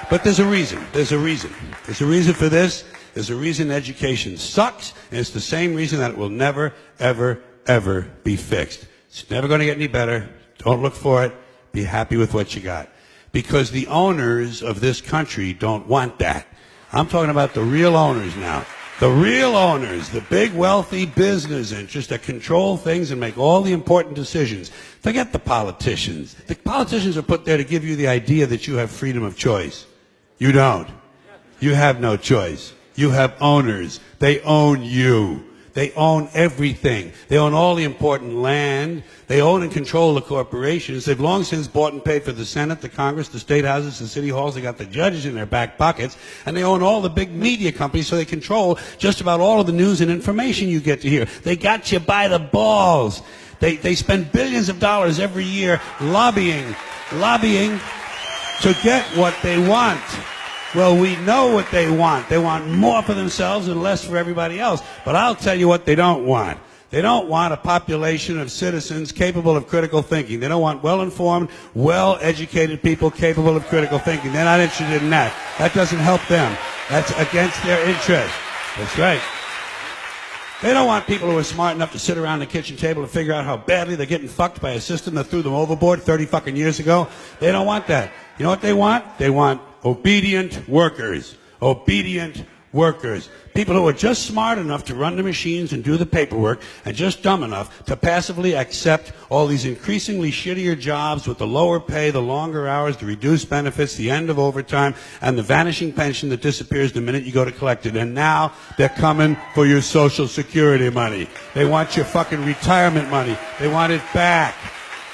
But there's a reason. There's a reason. There's a reason for this. There's a reason education sucks, and it's the same reason that it will never, ever, ever be fixed. It's never going to get any better. Don't look for it. Be happy with what you got. Because the owners of this country don't want that. I'm talking about the real owners now. The real owners, the big wealthy business interests that control things and make all the important decisions. Forget the politicians. The politicians are put there to give you the idea that you have freedom of choice. You don't. You have no choice. You have owners. They own you. They own everything. They own all the important land. They own and control the corporations. They've long since bought and paid for the Senate, the Congress, the state houses, the city halls. They got the judges in their back pockets. And they own all the big media companies, so they control just about all of the news and information you get to hear. They got you by the balls. They spend billions of dollars every year lobbying to get what they want. Well, we know what they want. They want more for themselves and less for everybody else. But I'll tell you what they don't want. They don't want a population of citizens capable of critical thinking. They don't want well-informed, well-educated people capable of critical thinking. They're not interested in that. That doesn't help them. That's against their interest. That's right. They don't want people who are smart enough to sit around the kitchen table and figure out how badly they're getting fucked by a system that threw them overboard 30 fucking years ago. They don't want that. You know what they want? They want obedient workers. Obedient workers. People who are just smart enough to run the machines and do the paperwork and just dumb enough to passively accept all these increasingly shittier jobs with the lower pay, the longer hours, the reduced benefits, the end of overtime, and the vanishing pension that disappears the minute you go to collect it. And now they're coming for your Social Security money. They want your fucking retirement money. They want it back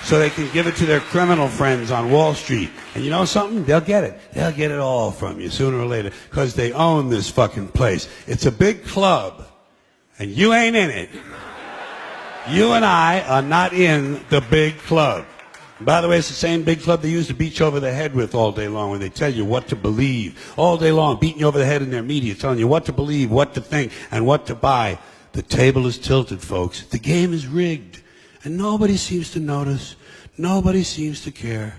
so they can give it to their criminal friends on Wall Street. And you know something? They'll get it. They'll get it all from you sooner or later because they own this fucking place. It's a big club, and you ain't in it. You and I are not in the big club. And by the way, it's the same big club they used to beat you over the head with all day long when they tell you what to believe. All day long, beating you over the head in their media, telling you what to believe, what to think, and what to buy. The table is tilted, folks. The game is rigged. And nobody seems to notice. Nobody seems to care.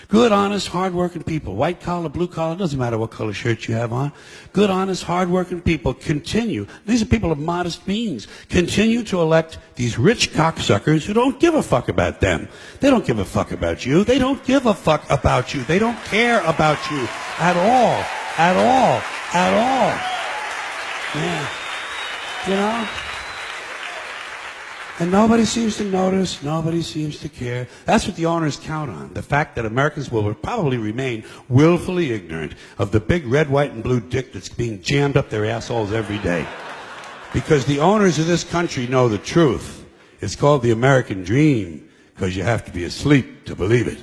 Good, honest, hard-working people, white collar, blue collar, doesn't matter what color shirt you have on. Good, honest, hard-working people continue. These are people of modest means. Continue to elect these rich cocksuckers who don't give a fuck about them. They don't give a fuck about you. They don't give a fuck about you. They don't care about you at all. At all. At all. Yeah. You know? And nobody seems to notice, nobody seems to care. That's what the owners count on, the fact that Americans will probably remain willfully ignorant of the big red, white, and blue dick that's being jammed up their assholes every day. Because the owners of this country know the truth. It's called the American dream, because you have to be asleep to believe it.